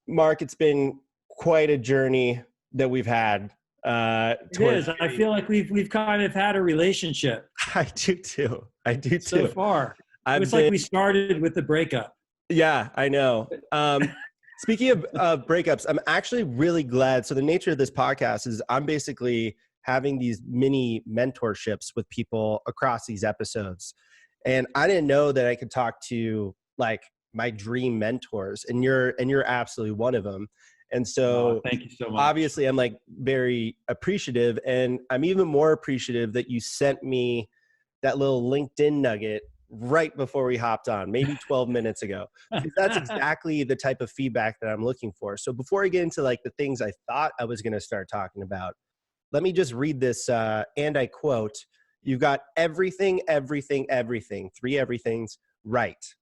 Mark, it's been quite a journey that we've had. It is. I feel like we've kind of had a relationship I do too. I do so too. far. It I've was like been, we started with the breakup. yeah, I know. Speaking of breakups, I'm actually really glad. So the nature of this podcast is I'm basically having these mini mentorships with people across these episodes. And I didn't know that I could talk to like my dream mentors, and you're absolutely one of them. And so Thank you so much. obviously I'm like very appreciative, and I'm even more appreciative that you sent me that little LinkedIn nugget right before we hopped on, maybe 12 minutes ago, because that's exactly the type of feedback that I'm looking for. So before I get into like the things I thought I was going to start talking about, let me just read this, and I quote, "You've got everything, three everythings right,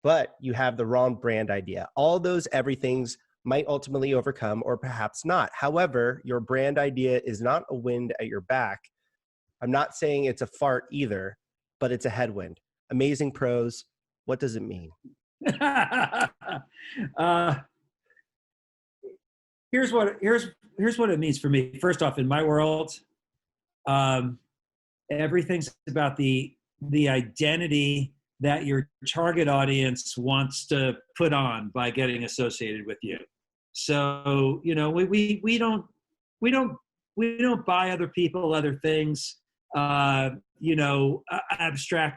but you have the wrong brand idea. All those everythings might ultimately overcome or perhaps not. However, your brand idea is not a wind at your back. I'm not saying it's a fart either, but it's a headwind. Amazing prose. What does it mean?" uh, here's what it means for me. First off, in my world, everything's about the identity that your target audience wants to put on by getting associated with you. So we don't buy other people, other things, abstract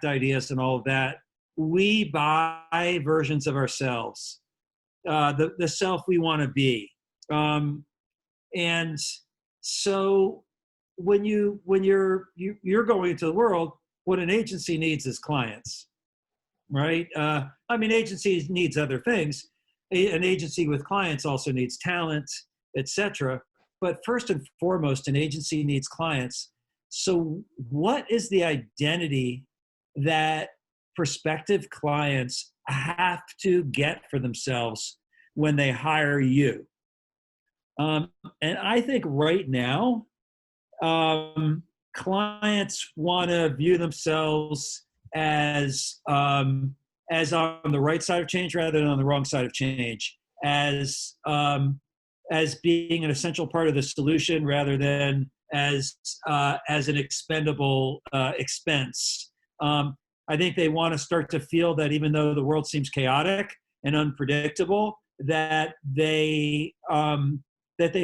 ideas and all of that. We buy versions of ourselves, the self we want to be. And so when you're going into the world, what an agency needs is clients, right? Agencies needs other things. An agency with clients also needs talent, etc. But first and foremost, an agency needs clients. So what is the identity that prospective clients have to get for themselves when they hire you? And I think right now, clients want to view themselves as on the right side of change rather than on the wrong side of change, as being an essential part of the solution rather than as an expendable expense. I think they want to start to feel that even though the world seems chaotic and unpredictable, that they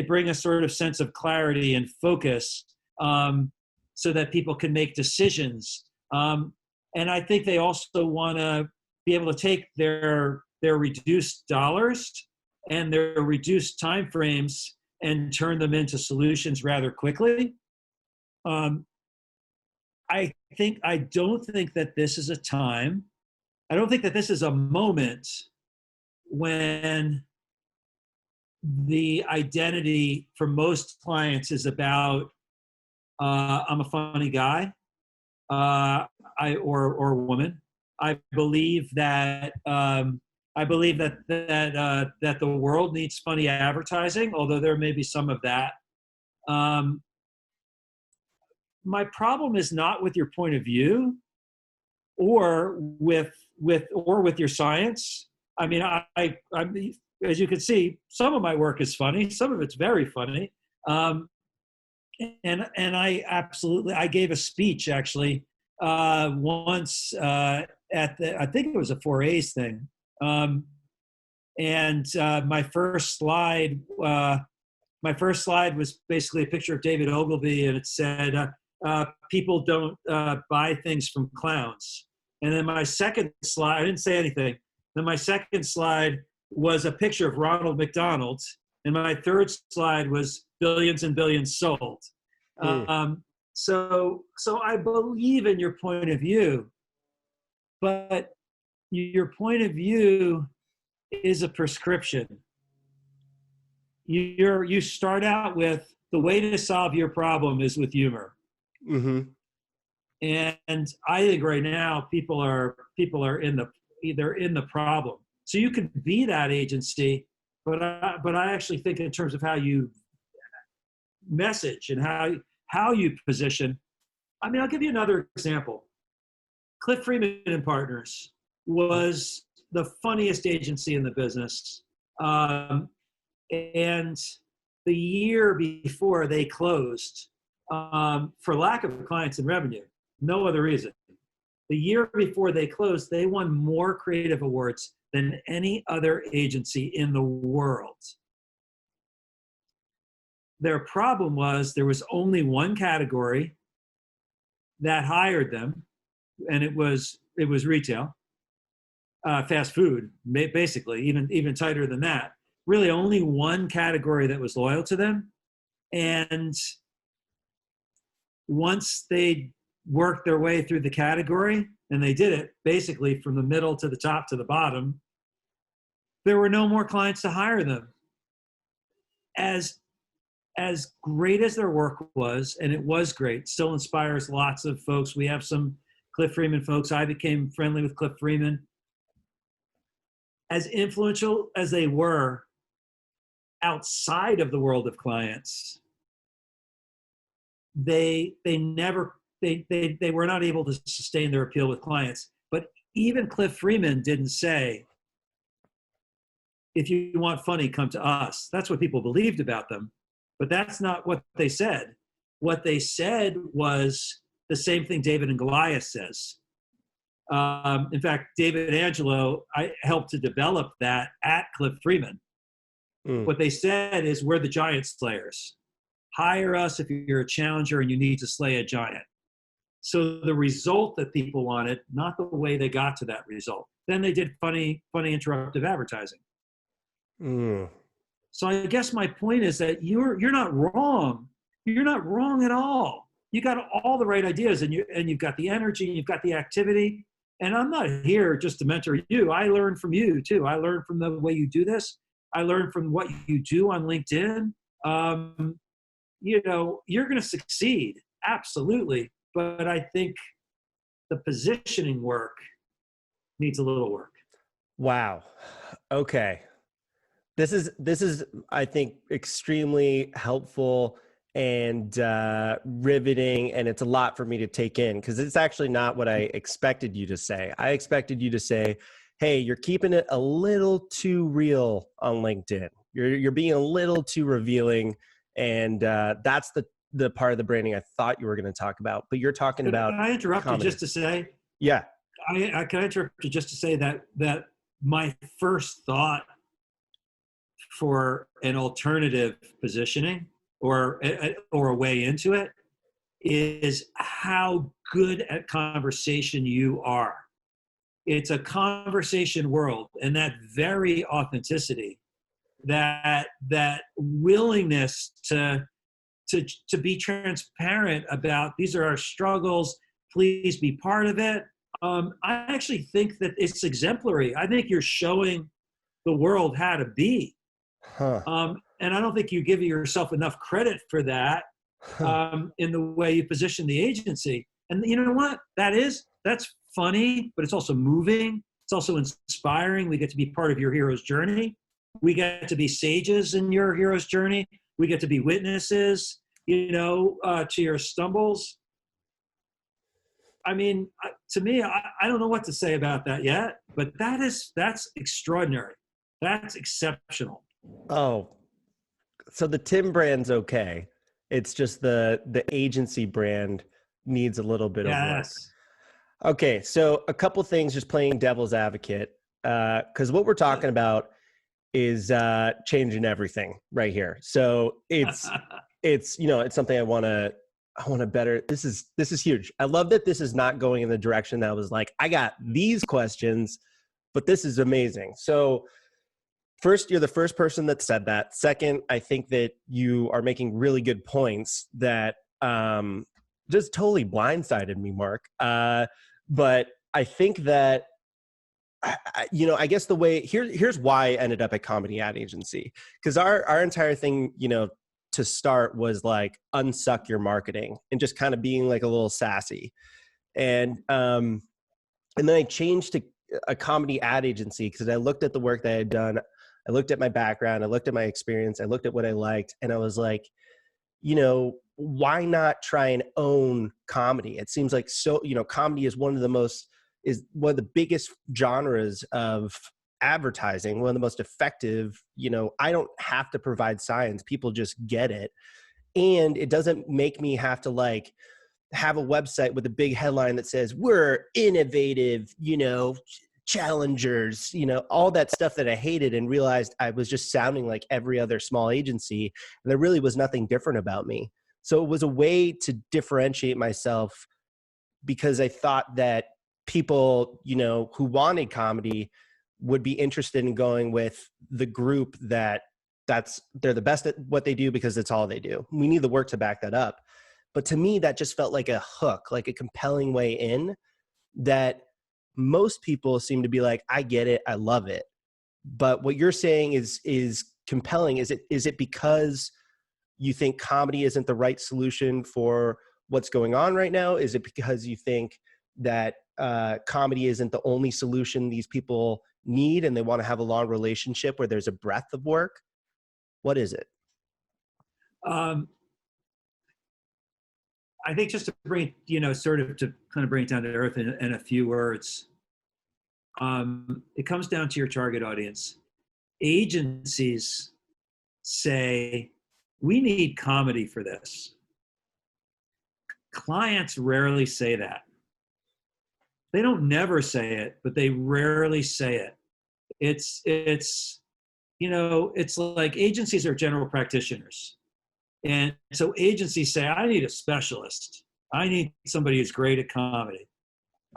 bring a sort of sense of clarity and focus, so that people can make decisions. And I think they also want to be able to take their reduced dollars and their reduced timeframes and turn them into solutions rather quickly. I don't think that this is a time. I don't think that this is a moment when the identity for most clients is about I'm a funny guy, or woman. I believe that the world needs funny advertising, although there may be some of that. My problem is not with your point of view, or with your science. I mean, I as you can see, some of my work is funny. Some of it's very funny. And I gave a speech actually once at I think it was a 4A's thing. My first slide was basically a picture of David Ogilvy, and it said, people don't buy things from clowns. And then my second slide, I didn't say anything. Then my second slide was a picture of Ronald McDonald, and my third slide was billions and billions sold. So I believe in your point of view, but your point of view is a prescription. You start out with the way to solve your problem is with humor. Mm-hmm. And I think right now people are in the problem. So you can be that agency, but I actually think in terms of how you message and how you position. I mean, I'll give you another example. Cliff Freeman and Partners was the funniest agency in the business. And the year before they closed, for lack of clients and revenue, no other reason. The year before they closed, they won more creative awards than any other agency in the world. Their problem was there was only one category that hired them, and it was retail, fast food, basically, even tighter than that. Really, only one category that was loyal to them, and once they worked their way through the category, and they did it basically from the middle to the top to the bottom, there were no more clients to hire them. As great as their work was, and it was great, still inspires lots of folks. We have some Cliff Freeman folks. I became friendly with Cliff Freeman. As influential as they were outside of the world of clients, they were not able to sustain their appeal with clients. But even Cliff Freeman didn't say, if you want funny, come to us. That's what people believed about them. But that's not what they said. What they said was the same thing David and Goliath says. In fact, David Angelo, I helped to develop that at Cliff Freeman. What they said is, we're the giant slayers. Hire us if you're a challenger and you need to slay a giant. So the result that people wanted, not the way they got to that result. Then they did funny interruptive advertising. So I guess my point is that you're not wrong. You're not wrong at all. You got all the right ideas, and you've got the energy, you've got the activity. And I'm not here just to mentor you. I learn from you too. I learn from the way you do this. I learn from what you do on LinkedIn. You're going to succeed, absolutely. But I think the positioning work needs a little work. Wow. Okay. This is, I think, extremely helpful and riveting, and it's a lot for me to take in, because it's actually not what I expected you to say. I expected you to say, hey, you're keeping it a little too real on LinkedIn. You're being a little too revealing, and that's the part of the branding I thought you were going to talk about. But you're talking about. Can I interrupt you just to say? Yeah. Can I interrupt you just to say that my first thought for an alternative positioning or a way into it is how good at conversation you are. It's a conversation world, and that very authenticity, that willingness to be transparent about, these are our struggles, please be part of it. I actually think that it's exemplary. I think you're showing the world how to be. And I don't think you give yourself enough credit for that in the way you position the agency. And you know what? That's funny, but it's also moving. It's also inspiring. We get to be part of your hero's journey. We get to be sages in your hero's journey. We get to be witnesses, to your stumbles. I mean, to me, I don't know what to say about that yet, but that's extraordinary. That's exceptional. Oh, so the Tim brand's okay. It's just the agency brand needs a little bit of work. Okay, so a couple things, just playing devil's advocate, because what we're talking about is changing everything right here. So it's something I want to better. This is huge. I love that this is not going in the direction that was like, I got these questions, but this is amazing. So first, you're the first person that said that. Second, I think that you are making really good points that just totally blindsided me, Mark. But I think that, I guess the way here's why I ended up at Comedy Ad Agency, because our entire thing, to start was like unsuck your marketing and just kind of being like a little sassy. And then I changed to a comedy ad agency because I looked at the work that I had done. I looked at my background. I looked at my experience. I looked at what I liked. And I was like, why not try and own comedy? It seems like comedy is one of the biggest genres of advertising, one of the most effective. I don't have to provide science. People just get it. And it doesn't make me have to like have a website with a big headline that says we're innovative, challengers, all that stuff that I hated, and realized I was just sounding like every other small agency. And there really was nothing different about me. So it was a way to differentiate myself, because I thought that people, who wanted comedy would be interested in going with the group they're the best at what they do because it's all they do. We need the work to back that up. But to me, that just felt like a hook, like a compelling way in, that most people seem to be like, I get it, I love it. But what you're saying is compelling. Is it because you think comedy isn't the right solution for what's going on right now? Is it because you think that comedy isn't the only solution these people need, and they want to have a long relationship where there's a breadth of work? What is it? I think just to bring, sort of to kind of bring it down to earth in a few words, it comes down to your target audience. Agencies say, we need comedy for this. Clients rarely say that. They don't never say it, but they rarely say it. It's like agencies are general practitioners. And so agencies say, I need a specialist. I need somebody who's great at comedy.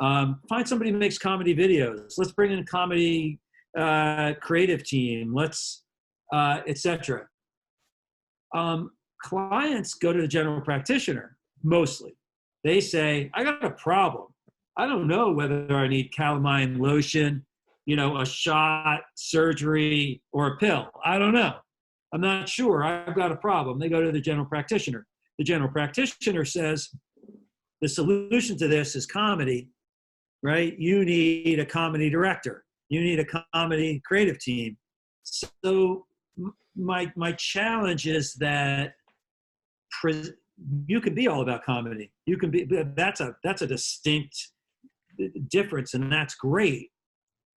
Find somebody who makes comedy videos. Let's bring in a comedy creative team. Let's, etc. Clients go to the general practitioner mostly. They say, I got a problem. I don't know whether I need calamine lotion, a shot, surgery, or a pill. I don't know. I'm not sure. I've got a problem. They go to the general practitioner. The general practitioner says, the solution to this is comedy, right? You need a comedy director. You need a comedy creative team. So my challenge is that you can be all about comedy. You can be, that's a distinct difference, and that's great.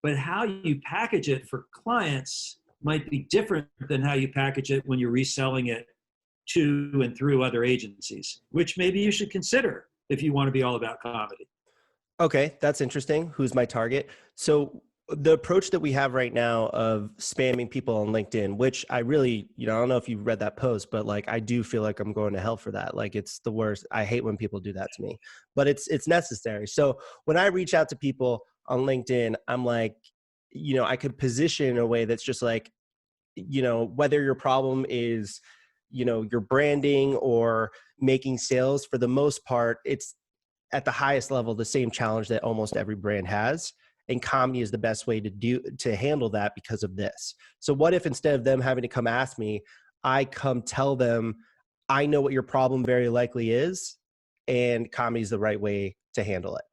But how you package it for clients might be different than how you package it when you're reselling it to and through other agencies, which maybe you should consider if you want to be all about comedy. Okay, that's interesting. Who's my target? So the approach that we have right now of spamming people on LinkedIn, which I really, I don't know if you've read that post, but like, I do feel like I'm going to hell for that. Like, it's the worst. I hate when people do that to me, but it's necessary. So when I reach out to people on LinkedIn, I'm like, I could position in a way that's just like, whether your problem is, your branding or making sales, for the most part, it's at the highest level, the same challenge that almost every brand has. And comedy is the best way to handle that because of this. So what if instead of them having to come ask me, I come tell them, I know what your problem very likely is, and comedy is the right way to handle it?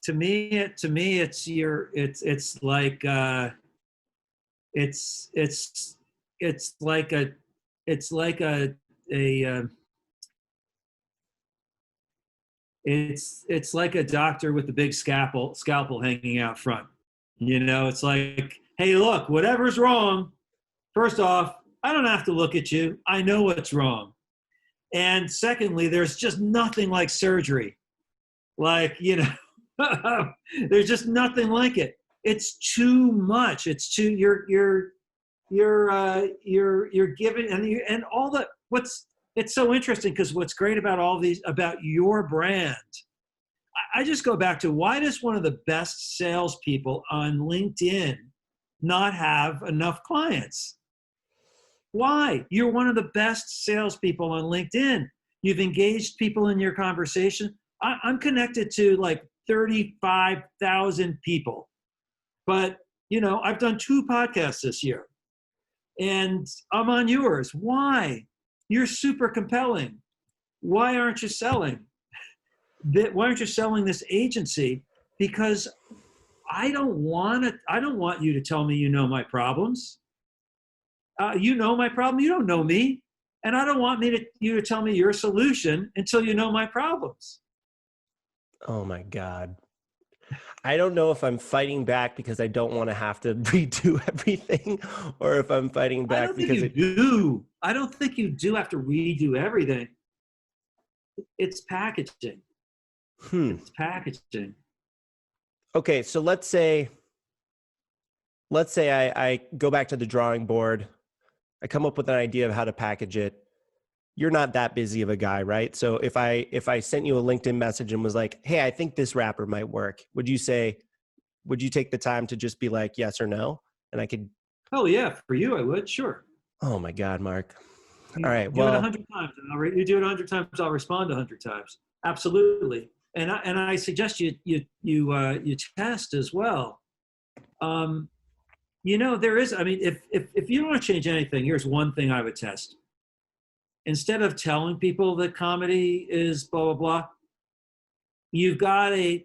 To me, it's like it's like a doctor with the big scalpel hanging out front. It's like, hey, look, whatever's wrong, first off, I don't have to look at you. I know what's wrong. And secondly, there's just nothing like surgery. Like, there's just nothing like it. It's too much. It's too, you're giving, and all the, it's so interesting because what's great about all these, about your brand, I just go back to, why does one of the best salespeople on LinkedIn not have enough clients? Why? You're one of the best salespeople on LinkedIn. You've engaged people in your conversation. I'm connected to like 35,000 people, but I've done 2 podcasts this year, and I'm on yours. Why? You're super compelling. Why aren't you selling? Why aren't you selling this agency? Because I don't want you to tell me my problems. You know my problem. You don't know me. And I don't want you to tell me your solution until you know my problems. Oh my God. I don't know if I'm fighting back because I don't want to have to redo everything, or if I'm fighting I back don't think because you it. do. I don't think you do have to redo everything. It's packaging. Hmm. It's packaging. Okay, so let's say I go back to the drawing board. I come up with an idea of how to package it. You're not that busy of a guy, right? So if I sent you a LinkedIn message and was like, "Hey, I think this wrapper might work," would you take the time to just be like yes or no? And I could. Oh yeah, for you I would, sure. Oh my God, Mark. All You right. do it Well, 100 times, and you do it 100 times, I'll respond 100 times. Absolutely. And I suggest you test as well. Um, there is. I mean, if you don't want to change anything, here's one thing I would test. Instead of telling people that comedy is blah blah blah, you've got a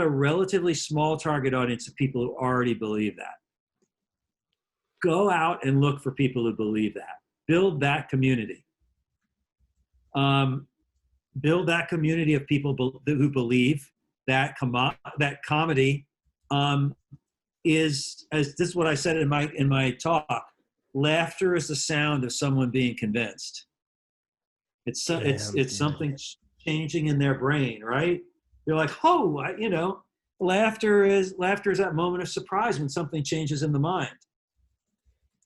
relatively small target audience of people who already believe that. Go out and look for people who believe that. Build that community. Um, Build that community of people who believe that that comedy is, as this is what I said in my talk. Laughter is the sound of someone being convinced. damn, It's dude. something changing in their brain, right? You're like, oh, laughter is that moment of surprise when something changes in the mind.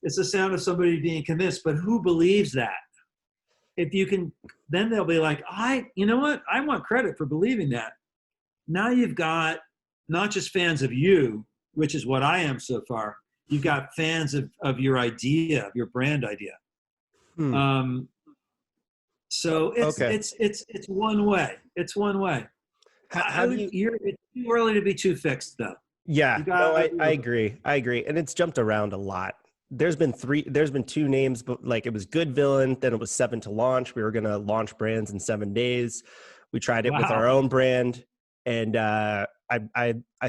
It's the sound of somebody being convinced, but who believes that? If you can, then they'll be like, you know what? I want credit for believing that. Now you've got not just fans of you, which is what I am so far. You've got fans of your idea, of your brand idea. Hmm. Um, so Okay. it's one way. It's one way. Have you? It's too early to be too fixed, though. Yeah. You No, got I agree. I agree, and it's jumped around a lot. There's been two names, but like it was Good Villain, then it was Seven to Launch. We were gonna launch brands in 7 days. We tried it with our wow. own brand, and I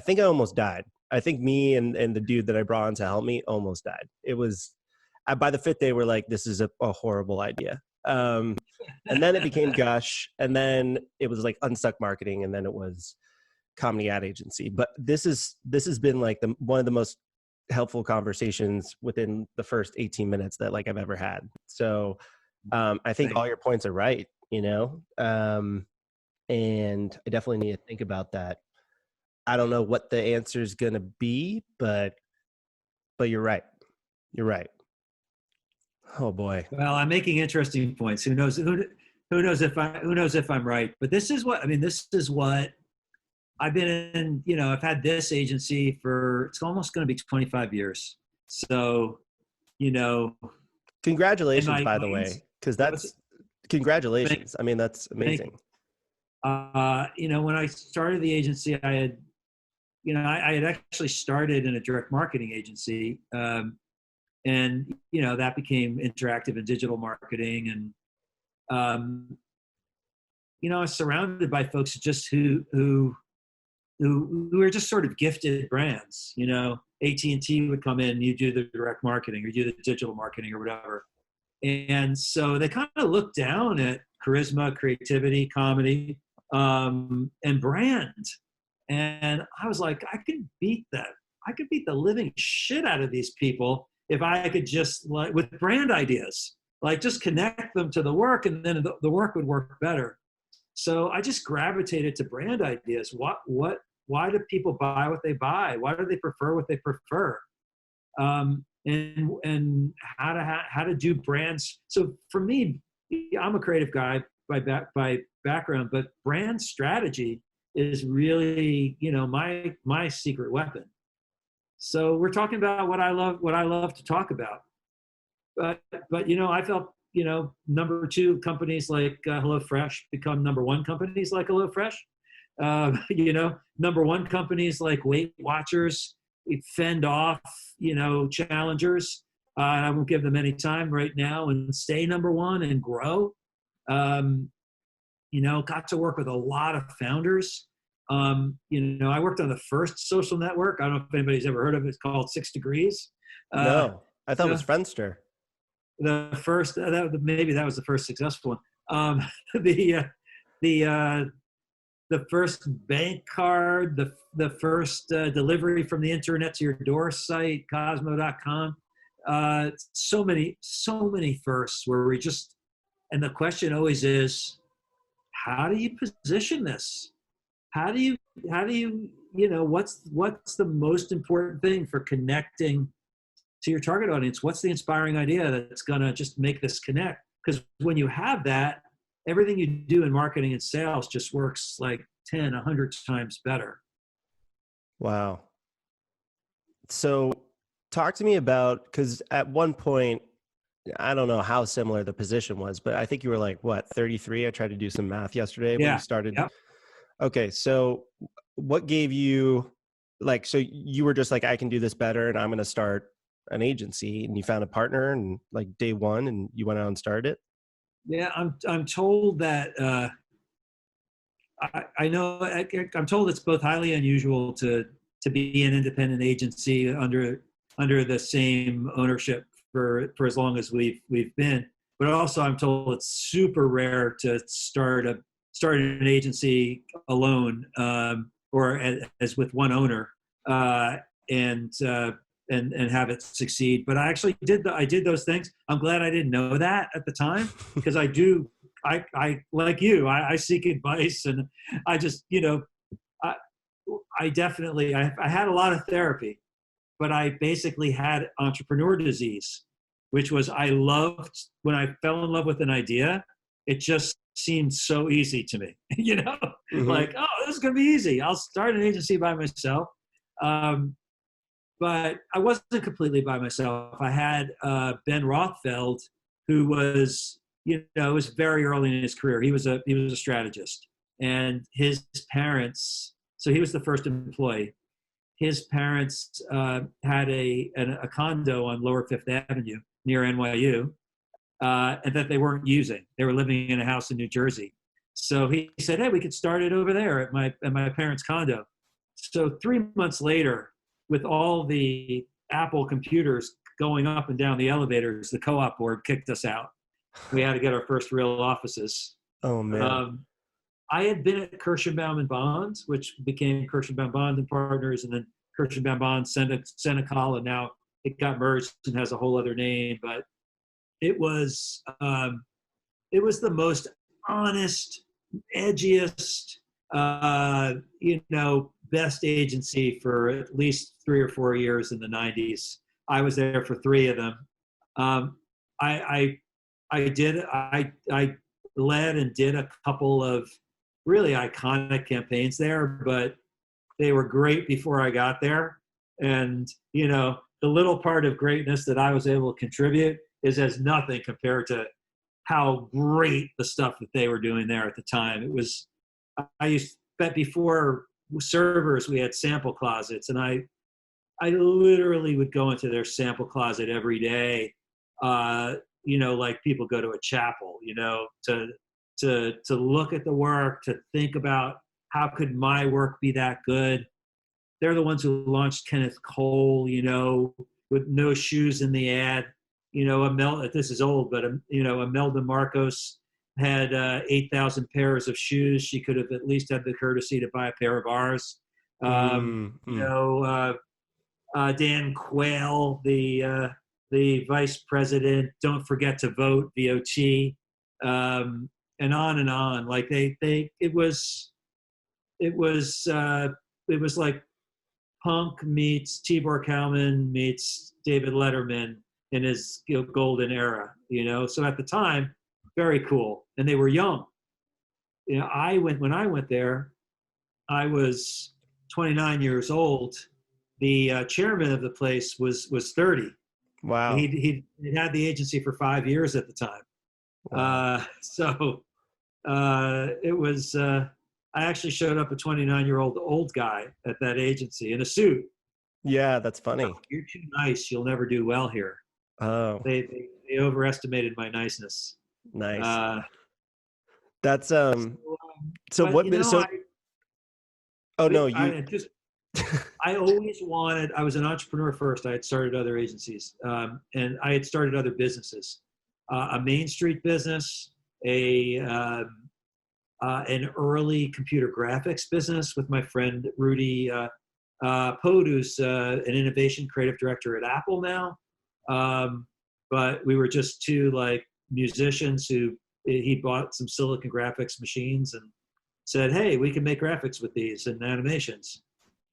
think I almost died. I think me and the dude that I brought on to help me almost died. It was by the fifth day, we're like, this is a horrible idea. And then it became Gush, and then it was like Unsuck Marketing, and then it was Comedy Ad Agency. But this has been like one of the most helpful conversations within the first 18 minutes that like I've ever had. So I think all your points are right, and I definitely need to think about that. I don't know what the answer is going to be, but you're right. You're right. Oh boy. Well, I'm making interesting points. Who knows? Who knows if I'm right? But this is what I mean. This is what I've been in. I've had this agency for it's almost going to be 25 years. So, you know, in Congratulations, my by the wings, way, because that's that's congratulations. I mean, that's amazing. when I started the agency, I had actually started in a direct marketing agency, and that became interactive and digital marketing, and I was surrounded by folks who are just sort of gifted brands. AT&T would come in, and you do the direct marketing or you do the digital marketing or whatever, and so they kind of looked down at charisma, creativity, comedy, and brand. And I was like, I could beat that. I could beat the living shit out of these people if I could just with brand ideas, like just connect them to the work, and then the work would work better. So I just gravitated to brand ideas. Why do people buy what they buy? Why do they prefer what they prefer? And how to do brands. So for me, I'm a creative guy by background, but brand strategy is really my secret weapon. So we're talking about what I love to talk about. But I felt number two companies like HelloFresh become number one companies like HelloFresh. Number one companies like Weight Watchers fend off challengers. I won't give them any time right now and stay number one and grow. Got to work with a lot of founders. I worked on the first social network. I don't know if anybody's ever heard of it. It's called 6 Degrees. No, I thought it was So Friendster. the first, maybe that was the first successful one. The the first bank card, the first delivery from the internet to your door site, Cosmo.com. So many firsts where we just, and the question always is, how do you position this? How do you, what's the most important thing for connecting to your target audience? What's the inspiring idea that's going to just make this connect? Because when you have that, everything you do in marketing and sales just works like 10, 100 times better. Wow. So talk to me about, because at one point, I don't know how similar the position was, but I think you were like, what, 33? I tried to do some math yesterday when you started. Yep. Okay. So what gave you, like, so you were just like, I can do this better and I'm going to start an agency, and you found a partner and like day one and you went out and started it? Yeah, I'm told that I'm told it's both highly unusual to be an independent agency under the same ownership for as long as we've been, but also I'm told it's super rare to start an agency alone, or as with one owner, and have it succeed. But I actually did those things. I'm glad I didn't know that at the time, because I like you, I seek advice, and I just, I definitely, I had a lot of therapy, but I basically had entrepreneur disease, which was, when I fell in love with an idea, it just seemed so easy to me, Mm-hmm. like, oh, this is going to be easy. I'll start an agency by myself. But I wasn't completely by myself. I had Ben Rothfeld, who was, was very early in his career. He was a strategist, and his parents. So he was the first employee. His parents had a condo on Lower Fifth Avenue near NYU, and that they weren't using. They were living in a house in New Jersey. So he said, "Hey, we could start it over there at my parents' condo." So 3 months later, with all the Apple computers going up and down the elevators, the co-op board kicked us out. We had to get our first real offices. Oh man. I had been at Kirschenbaum and Bonds, which became Kirschenbaum Bond and Partners, and then Kirschenbaum Bond, Senecal, and now it got merged and has a whole other name. But it was the most honest, edgiest, best agency for at least 3 or 4 years in the 90s. I was there for 3 of them. I led and did a couple of really iconic campaigns there, but they were great before I got there. And, the little part of greatness that I was able to contribute is as nothing compared to how great the stuff that they were doing there at the time. It was, I used to bet before servers, we had sample closets, and I literally would go into their sample closet every day, like people go to a chapel, to look at the work, to think about how could my work be that good. They're the ones who launched Kenneth Cole, with no shoes in the ad. This is old, but Imelda Marcos had 8,000 pairs of shoes. She could have at least had the courtesy to buy a pair of ours. Dan Quayle, the vice president, Don't Forget to Vote, VOT, and on and on. Like it was like Punk meets Tibor Kalman meets David Letterman in his golden era, So at the time, very cool, and they were young. When I went there, I was 29 years old. The chairman of the place was 30. Wow. He had the agency for 5 years at the time. Wow. It was. I actually showed up a 29-year-old old guy at that agency in a suit. Yeah, that's funny. Oh, you're too nice. You'll never do well here. Oh, they overestimated my niceness. Nice. That's so but, what? I always wanted. I was an entrepreneur first. I had started other agencies, and I had started other businesses. A Main Street business, a an early computer graphics business with my friend Rudy Pode, who's an innovation creative director at Apple now. But we were just two like musicians who he bought some Silicon Graphics machines and said, "Hey, we can make graphics with these and animations."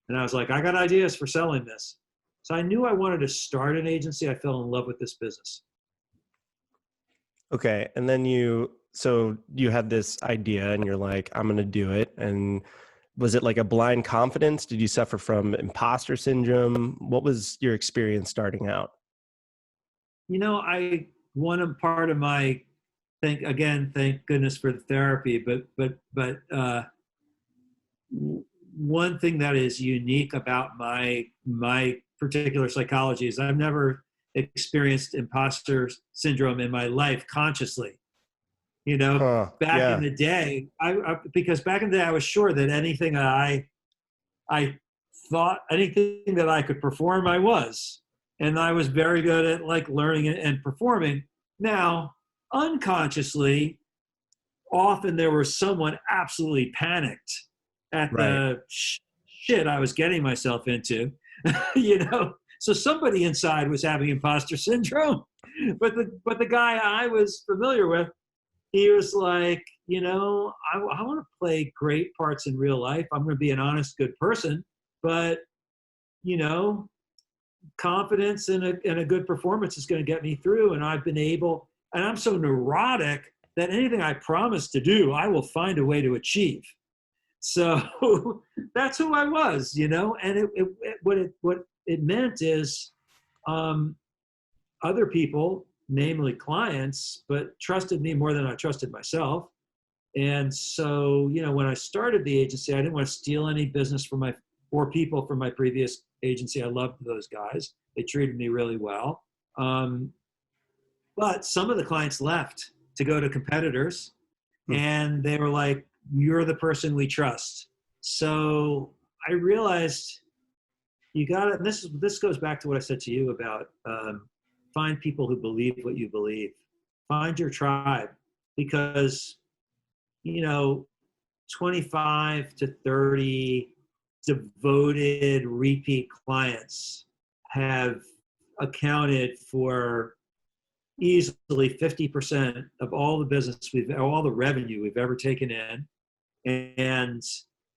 And I was like, "I got ideas for selling this." So I knew I wanted to start an agency. I fell in love with this business. Okay. And then so you had this idea and you're like, I'm going to do it. And was it like a blind confidence? Did you suffer from imposter syndrome? What was your experience starting out? You know, one part of my thank goodness for the therapy, but one thing that is unique about my particular psychology is I've never experienced imposter syndrome in my life consciously. You know, back in Yeah. the day, because back in the day I was sure that anything that I thought, anything that I could perform, I was, and I was very good at like learning and performing. Now, unconsciously, often there was someone absolutely panicked at Right. the shit I was getting myself into, you know. So somebody inside was having imposter syndrome, but the guy I was familiar with, he was like, you know, I want to play great parts in real life. I'm going to be an honest, good person, but you know, confidence and a good performance is going to get me through. And I've been able, and I'm so neurotic that anything I promise to do, I will find a way to achieve. So that's who I was, you know. And what it meant is, other people, namely clients, but trusted me more than I trusted myself. And so, you know, when I started the agency, I didn't want to steal any business or people from my previous agency. I loved those guys. They treated me really well. But some of the clients left to go to competitors, Hmm. and they were like, "You're the person we trust." So I realized you got to, this goes back to what I said to you about find people who believe what you believe. Find your tribe, because, you know, 25 to 30 devoted repeat clients have accounted for easily 50% of all the revenue we've ever taken in. And,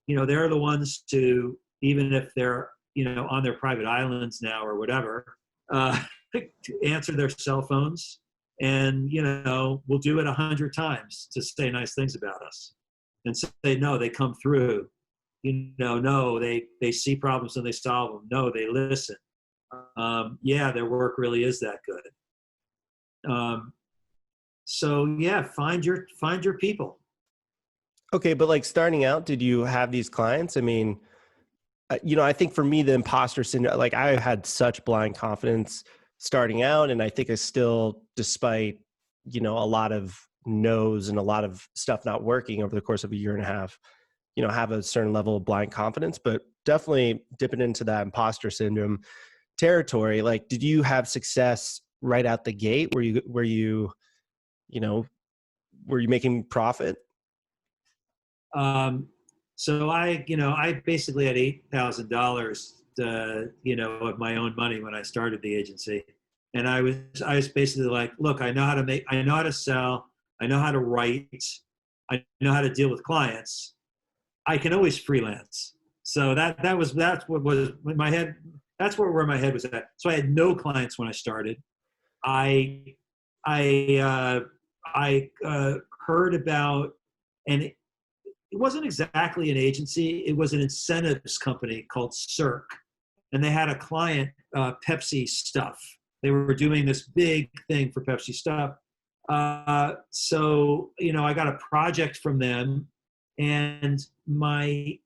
you know, they're the ones to, even if they're, you know, on their private islands now or whatever, to answer their cell phones, and, you know, we'll do it 100 times to say nice things about us and say, no, they come through, you know, no, they see problems and they solve them. No, they listen. Yeah, their work really is that good. So yeah, find your people. Okay. But like starting out, did you have these clients? I mean, I think for me, the imposter syndrome, like I had such blind confidence starting out. And I think I still, despite, a lot of no's and a lot of stuff not working over the course of a year and a half, have a certain level of blind confidence, but definitely dipping into that imposter syndrome territory. Like, did you have success right out the gate? You know, were you making profit? So I basically had $8,000, of my own money when I started the agency. And I was basically like, look, I know how to sell. I know how to write. I know how to deal with clients. I can always freelance. So that's what was in my head. That's where my head was at. So I had no clients when I started. I heard about, and it wasn't exactly an agency. It was an incentives company called Cirque, and they had a client, Pepsi Stuff. They were doing this big thing for Pepsi Stuff. So I got a project from them, and my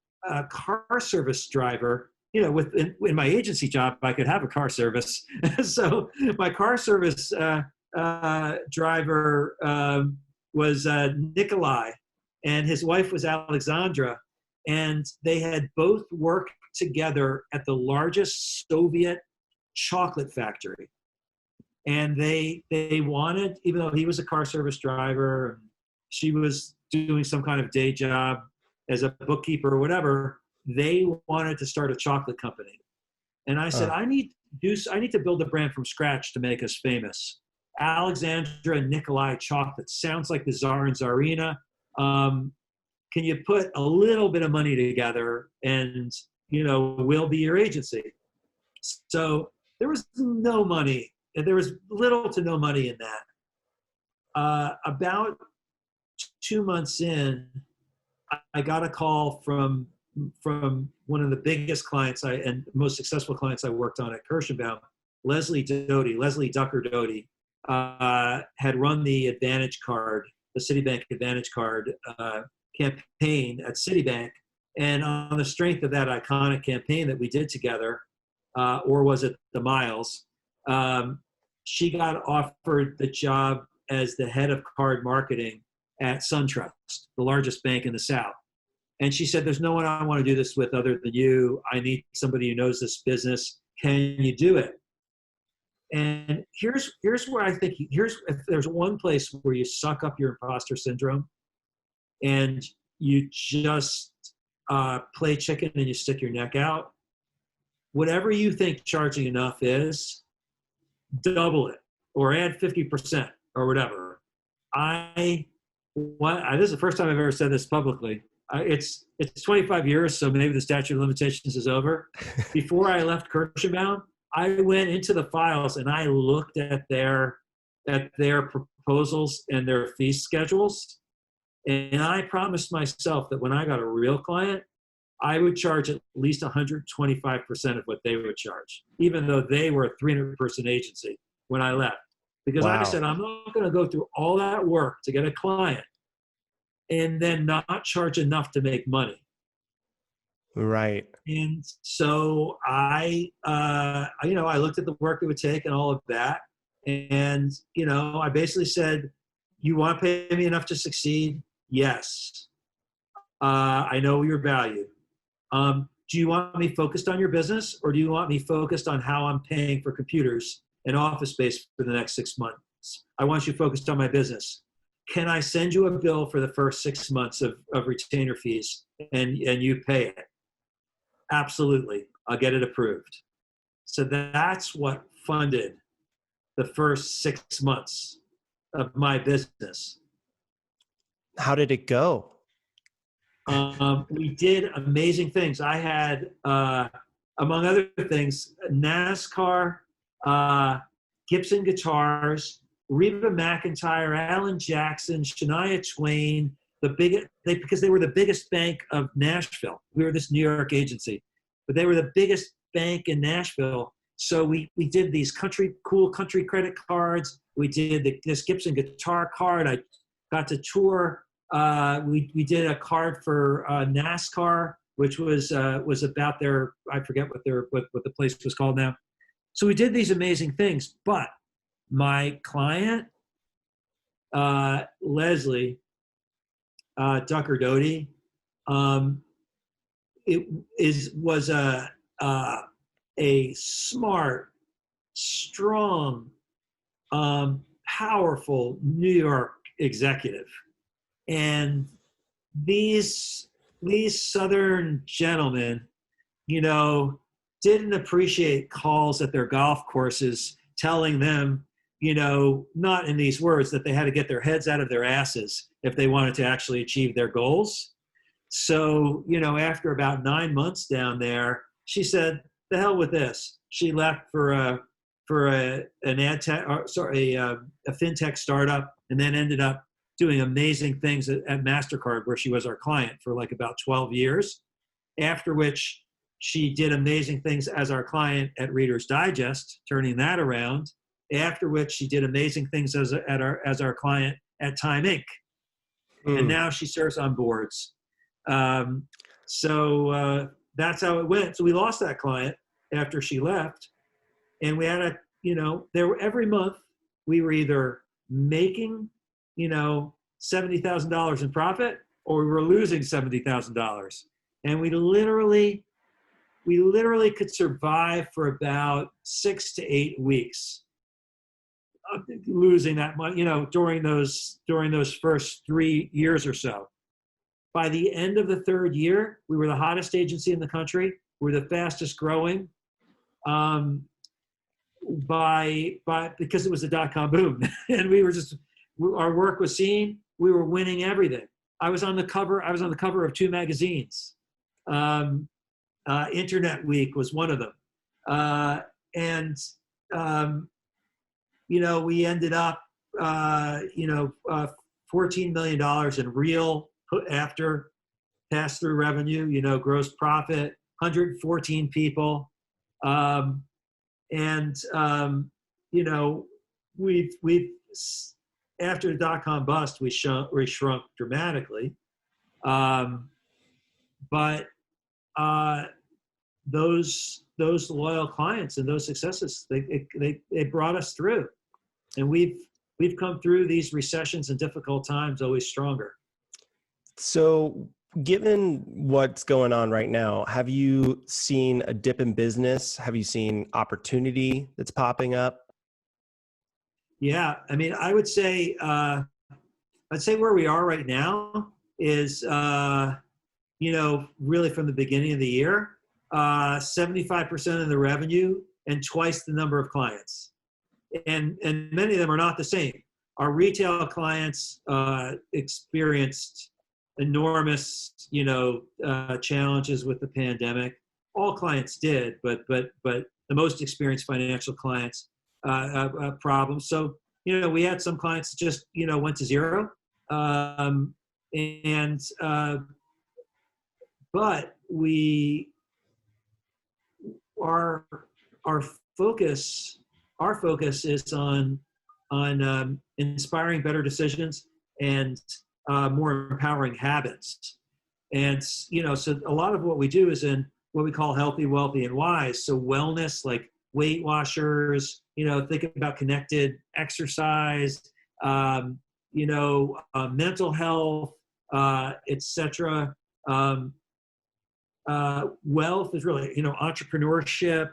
car service driver. In my agency job, I could have a car service. So my car service driver was Nikolai, and his wife was Alexandra, and they had both worked together at the largest Soviet chocolate factory. And they wanted, even though he was a car service driver, she was doing some kind of day job as a bookkeeper or whatever. They wanted to start a chocolate company. And I said, I need to build a brand from scratch to make us famous. Alexandra Nikolai chocolate sounds like the Tsar and Tsarina. Can you put a little bit of money together and, we'll be your agency? So there was no money. There was little to no money in that. About 2 months in, I got a call from one of the biggest clients and most successful clients I worked on at Kirschenbaum, Leslie Ducker Doty, had run the Advantage Card, the Citibank Advantage Card campaign at Citibank. And on the strength of that iconic campaign that we did together, or was it the Miles, she got offered the job as the head of card marketing at SunTrust, the largest bank in the South. And she said, there's no one I want to do this with other than you. I need somebody who knows this business. Can you do it? And here's where I think, if there's one place where you suck up your imposter syndrome and you just play chicken and you stick your neck out, whatever you think charging enough is, double it or add 50% or whatever. This is the first time I've ever said this publicly. It's 25 years, so maybe the statute of limitations is over. Before I left Kirschenbaum, I went into the files and I looked at their proposals and their fee schedules. And I promised myself that when I got a real client, I would charge at least 125% of what they would charge, even though they were a 300-person agency when I left. Because I said, I'm not going to go through all that work to get a client and then not charge enough to make money. Right. And so I looked at the work it would take and all of that. And, I basically said, you want to pay me enough to succeed? Yes. I know your value. Do you want me focused on your business, or do you want me focused on how I'm paying for computers and office space for the next 6 months? I want you focused on my business. Can I send you a bill for the first 6 months of retainer fees and you pay it? Absolutely. I'll get it approved. So that's what funded the first 6 months of my business. How did it go? We did amazing things. I had, among other things, NASCAR, Gibson guitars, Reba McEntire, Alan Jackson, Shania Twain, because they were the biggest bank of Nashville. We were this New York agency, but they were the biggest bank in Nashville. So we did these cool country credit cards. We did this Gibson guitar card. I got to tour. We did a card for NASCAR, which was about their, I forget what the place was called now. So we did these amazing things, but my client, Leslie Ducker Doty, was a smart, strong, powerful New York executive. And these Southern gentlemen, didn't appreciate calls at their golf courses telling them, not in these words, that they had to get their heads out of their asses if they wanted to actually achieve their goals. So, after about 9 months down there, she said, "The hell with this." She left for a fintech startup, and then ended up doing amazing things at MasterCard, where she was our client for like about 12 years. After which she did amazing things as our client at Reader's Digest, turning that around. After which she did amazing things as our client at Time Inc. And now she serves on boards. So that's how it went. So we lost that client after she left, and we had every month we were either making $70,000 in profit, or we were losing $70,000, and we literally could survive for about 6 to 8 weeks. losing that money, during those first 3 years or so. By the end of the third year, we were the hottest agency in the country. We're the fastest growing, because it was a dot-com boom, and our work was seen. We were winning everything. I was on the cover of 2 magazines. Internet Week was one of them, and we ended up, $14 million in real after pass-through revenue, gross profit, 114 people. We've after the dot-com bust, we shrunk dramatically. But those loyal clients and those successes, they brought us through, and we've come through these recessions and difficult times always stronger. So, given what's going on right now, have you seen a dip in business? Have you seen opportunity that's popping up? Yeah, I mean, I'd say where we are right now is, really from the beginning of the year, 75% of the revenue and twice the number of clients. And many of them are not the same. Our retail clients experienced enormous, challenges with the pandemic. All clients did, but the most experienced financial clients problems. So, we had some clients that just, went to zero. But our focus is on inspiring better decisions and more empowering habits. And, so a lot of what we do is in what we call healthy, wealthy, and wise. So wellness, like Weight Watchers, think about connected exercise, mental health, etc. Wealth is really, entrepreneurship,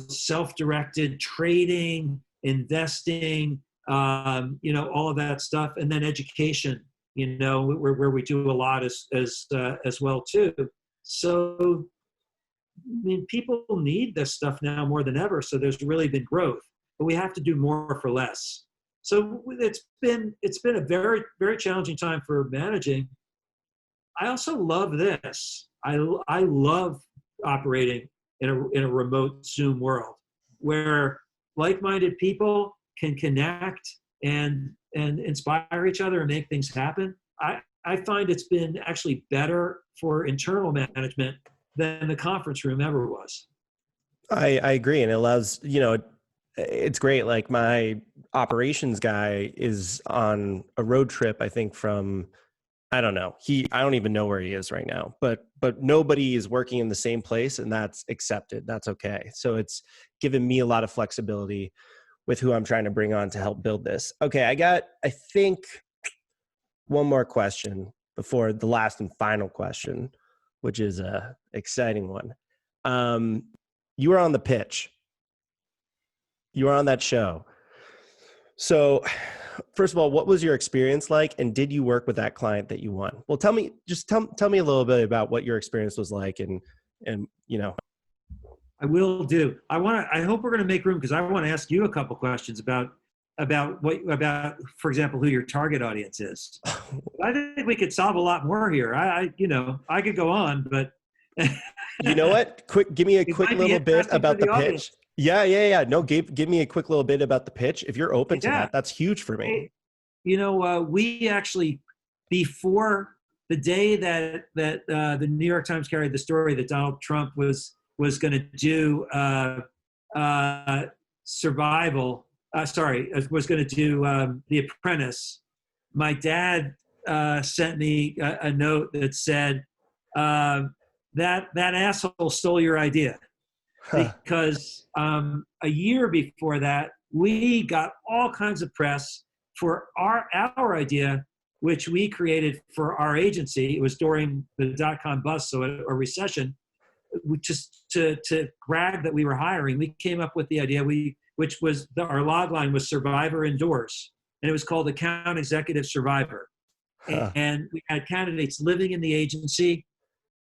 self-directed trading, investing, all of that stuff, and then education, where we do a lot as well too. So, I mean, people need this stuff now more than ever. So there's really been growth, but we have to do more for less. So it's been a very, very challenging time for managing. I also love this. I love operating in a remote Zoom world where like-minded people can connect and inspire each other and make things happen. I find it's been actually better for internal management than the conference room ever was. I agree. And it allows, it's great. Like my operations guy is on a road trip, I think from, I don't know. I don't even know where he is right now, but nobody is working in the same place, and that's accepted. That's okay. So it's given me a lot of flexibility with who I'm trying to bring on to help build this. Okay. I think one more question before the last and final question, which is a exciting one. You were on the pitch. You were on that show. So first of all, what was your experience like? And did you work with that client that you won? Well, tell me a little bit about what your experience was like and. I will do. I hope we're going to make room because I want to ask you a couple questions about, for example, who your target audience is. I think we could solve a lot more here. I could go on, but you know what? Give me a quick little bit about the pitch. Yeah. No, give me a quick little bit about the pitch. If you're open to that, that's huge for me. We actually, before the day that the New York Times carried the story that Donald Trump was going to do Survival. Was going to do The Apprentice. My dad sent me a note that said that asshole stole your idea, because a year before that we got all kinds of press for our idea, which we created for our agency. It was during the dot-com bust, so a recession. Just to brag that we were hiring, we came up with the idea. We which was our log line was Survivor Indoors, and it was called Account Executive Survivor. Huh. And we had candidates living in the agency.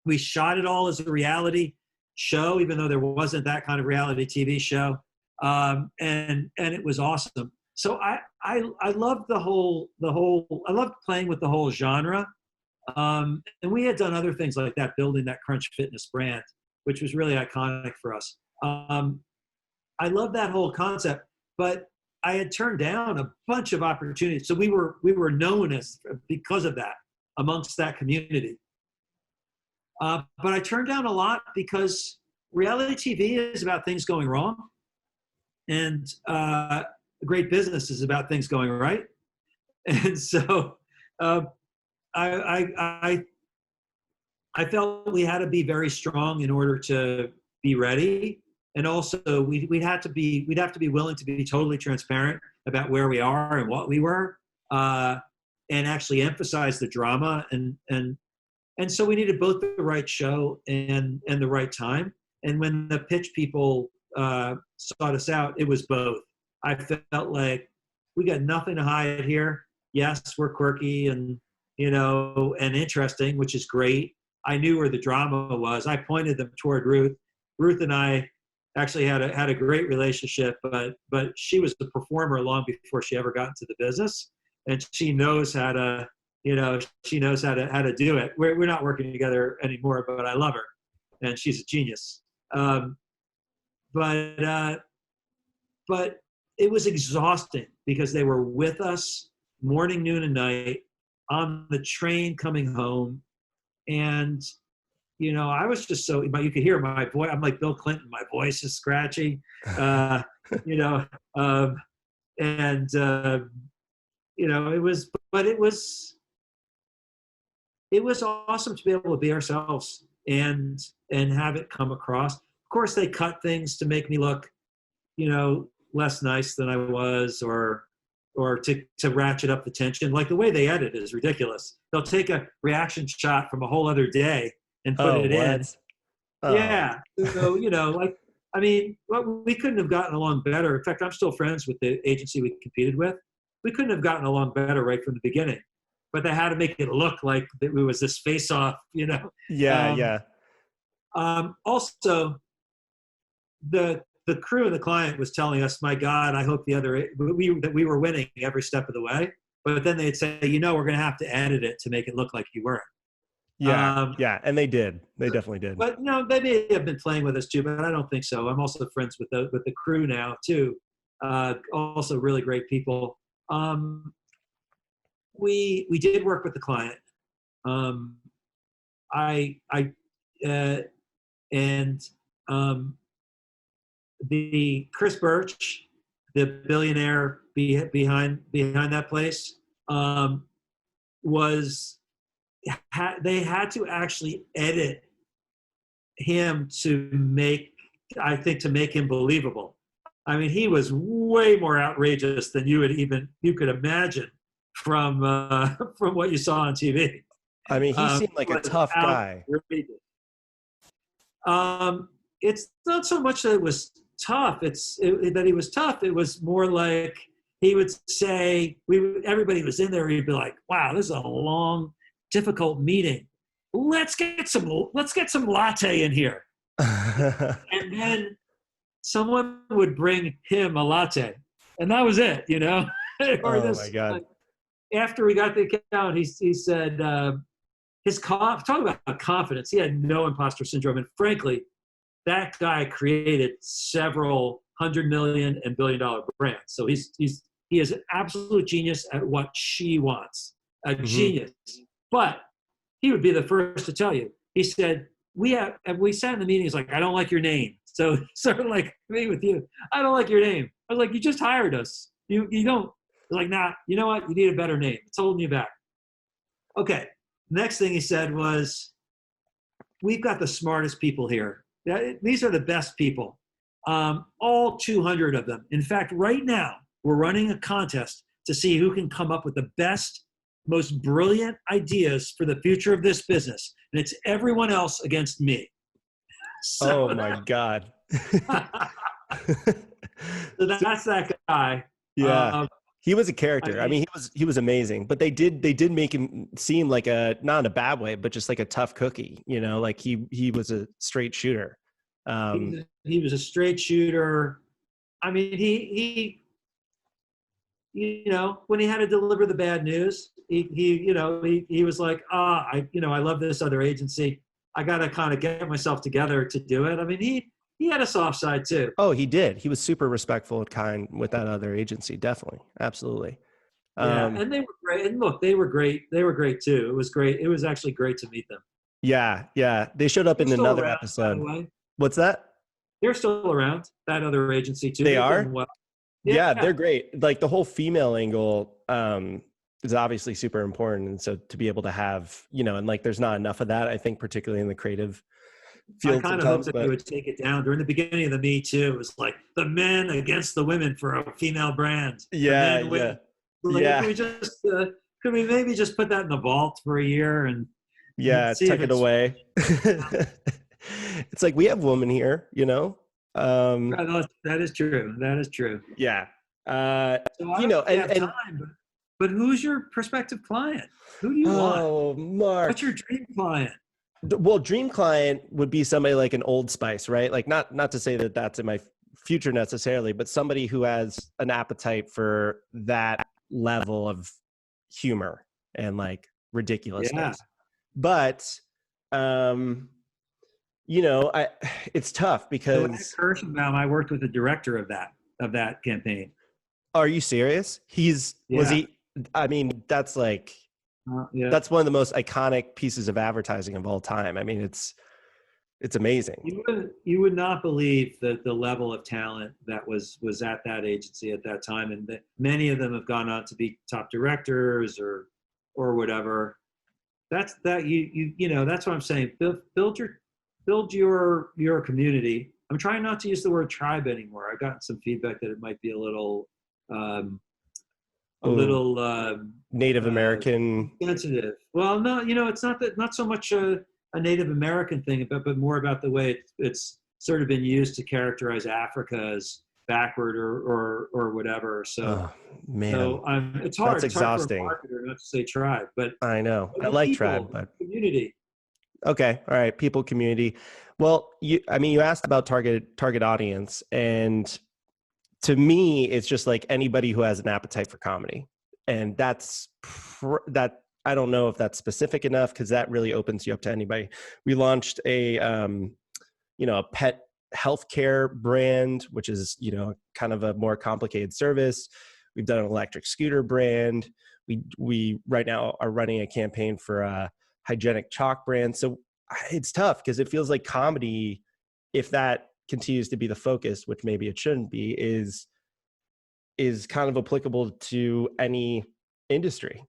We shot it all as a reality show, even though there wasn't that kind of reality TV show, and it was awesome. So I loved the whole I loved playing with the whole genre, and we had done other things like that, building that Crunch Fitness brand, which was really iconic for us. I love that whole concept, but I had turned down a bunch of opportunities. So we were known as because of that amongst that community. But I turned down a lot because reality TV is about things going wrong, and great business is about things going right. And so I felt we had to be very strong in order to be ready. And also we'd have to be willing to be totally transparent about where we are and what we were, and actually emphasize the drama. And so we needed both the right show and the right time. And when the pitch people sought us out, it was both. I felt like we got nothing to hide here. Yes, we're quirky and, and interesting, which is great. I knew where the drama was. I pointed them toward Ruth. Ruth and I actually had a great relationship, but she was the performer long before she ever got into the business, and she knows how to, she knows how to do it. We're not working together anymore, but I love her, and she's a genius. But it was exhausting because they were with us morning, noon, and night on the train coming home, and I was just so, you could hear my voice. I'm like Bill Clinton. My voice is scratchy, and it was awesome to be able to be ourselves and have it come across. Of course, they cut things to make me look, less nice than I was, or to ratchet up the tension. Like the way they edit is ridiculous. They'll take a reaction shot from a whole other day and put it in. Oh. Yeah. So, we couldn't have gotten along better. In fact, I'm still friends with the agency we competed with. We couldn't have gotten along better right from the beginning, but they had to make it look like it was this face-off, Yeah. Also, the crew and the client was telling us, my God, I hope that we were winning every step of the way. But then they'd say, we're going to have to edit it to make it look like you weren't. Yeah, and they did. They definitely did. But they may have been playing with us too, but I don't think so. I'm also friends with the crew now too. Also, really great people. We did work with the client. The Chris Birch, the billionaire behind that place, they had to actually edit him to make him believable. I mean, he was way more outrageous than you could imagine from what you saw on TV. I mean, he seemed like a tough guy. It's not so much that it was tough. That he was tough. It was more like he would say, everybody was in there. He'd be like, "Wow, this is a long, difficult meeting. Let's get some latte in here." And then someone would bring him a latte, and that was it. My God! After we got the account, he said, talk about confidence. He had no imposter syndrome, and frankly, that guy created several $100 million and $1 billion brands. So he is an absolute genius at what she wants. A genius. But he would be the first to tell you. He said, we sat in the meeting, he's like, "I don't like your name." So sort of like me with you. "I don't like your name." I was like, "You just hired us. You don't." He's like, "Nah, you know what? You need a better name. It's holding you back." Okay. Next thing he said was, "We've got the smartest people here. These are the best people. All 200 of them. In fact, right now, we're running a contest to see who can come up with the best, most brilliant ideas for the future of this business. And it's everyone else against me." So, oh my God. So So, that's that guy. yeah. Um, He was a I character. I mean, mean, he was amazing, but they did make him seem like a, not in a bad way, but just like a tough cookie, like he was a straight shooter. Um, he was a straight shooter. I mean, when he had to deliver the bad news, he was like, I love this other agency. I got to kind of get myself together to do it. I mean, he had a soft side too. oh, he did. He was super respectful and kind with that other agency. Definitely. Absolutely. Yeah, Um, and they were great. And look, they were great. They were great too. It was great. It was actually great to meet them. yeah. Yeah. They showed up They're in still another around, by the episode. way. What's that? They're still around. That other agency too. They They're doing are? well. Yeah, Yeah, they're great. Like the whole female angle is obviously super important. And so to be able to have, and like there's not enough of that, I think, particularly in the creative I field kind of hoped sometimes. that they But would take it down during the beginning of the Me Too. It was like the men against the women for a female brand. The yeah, men yeah, win. Like, yeah, could we maybe just put that in the vault for a year and yeah, see if tuck it it's away. It's like we have women here. Um, that is true. That is true. yeah. So I don't know if you And have time, but who's your prospective client? Who do you want? oh, What's Mark. your dream client? Well, dream client would be somebody like an Old Spice, right? Like not to say that that's in my future necessarily, but somebody who has an appetite for that level of humor and like Yeah. ridiculousness. But I it's tough So at because Kirschenbaum, I worked with the director of that campaign. are you serious? Was Yeah. he I mean, that's like Yeah. that's one of the most iconic pieces of advertising of all time. I mean, it's amazing. You would not believe the level of talent that was at that agency at that time, and many of them have gone on to be top directors or whatever. That's that that's what I'm saying. Build your community. I'm trying not to use the word tribe anymore. I've gotten some feedback that it might be a little um, a Oh, little Native uh, American. sensitive. Well, no, it's not so much a Native American thing, but more about the way it's sort of been used to characterize Africa as backward or whatever. So Oh man, so it's hard. that's It's hard for a exhausting. marketer not to say tribe, but I know. I the like Tribe, people, but community. okay. All right. People community. Well, you asked about target audience, and to me, it's just like anybody who has an appetite for comedy. And that I don't know if that's specific enough because that really opens you up to anybody. We launched a pet healthcare brand, which is, kind of a more complicated service. We've done an electric scooter brand. We right now are running a campaign for a hygienic chalk brand. So it's tough because it feels like comedy, if that continues to be the focus, which maybe it shouldn't be, is kind of applicable to any industry,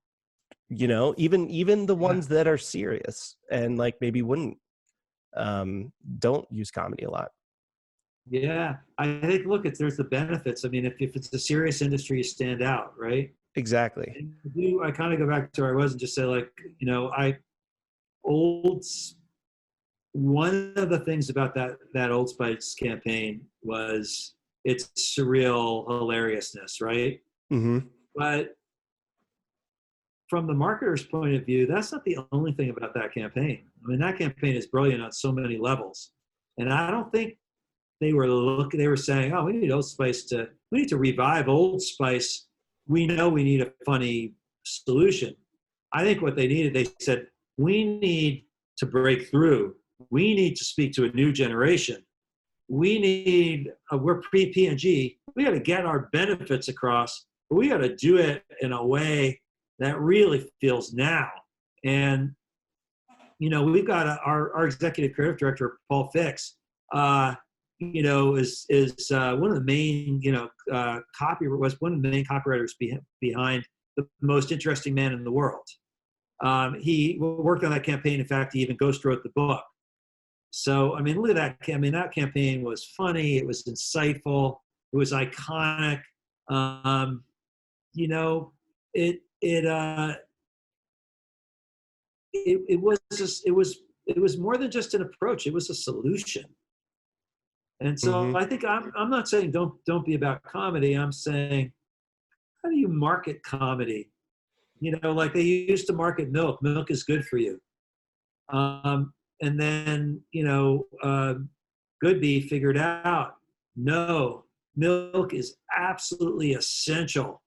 even the Yeah. ones that are serious and like maybe wouldn't don't use comedy a lot. Yeah, I think there's the benefits. I mean, if it's a serious industry, you stand out, right? Exactly. And I kind of go back to where I was and just say like, I old one of the things about that Old Spice campaign was its surreal hilariousness, right? Mm-hmm. But from the marketer's point of view, that's not the only thing about that campaign. I mean, that campaign is brilliant on so many levels, and I don't think they were saying, oh, we need to revive Old Spice. We know we need a funny solution. I think what they needed, they said, we need to break through. We need to speak to a new generation. We're pre-P&G. We got to get our benefits across, but we got to do it in a way that really feels now. And, we've got our executive creative director, Paul Fix, is one of the main, was one of the main copywriters behind The Most Interesting Man in the World. He worked on that campaign. In fact, he even ghost wrote the book. So, I mean, look at that. I mean, that campaign was funny. It was insightful. It was iconic. You know, it was just, it was more than just an approach. It was a solution. And so Mm-hmm. I think I'm not saying don't be about comedy. I'm saying, how do you market comedy? You know, like they used to market milk. Milk is good for you. And then, Goodby figured out, no, milk is absolutely essential,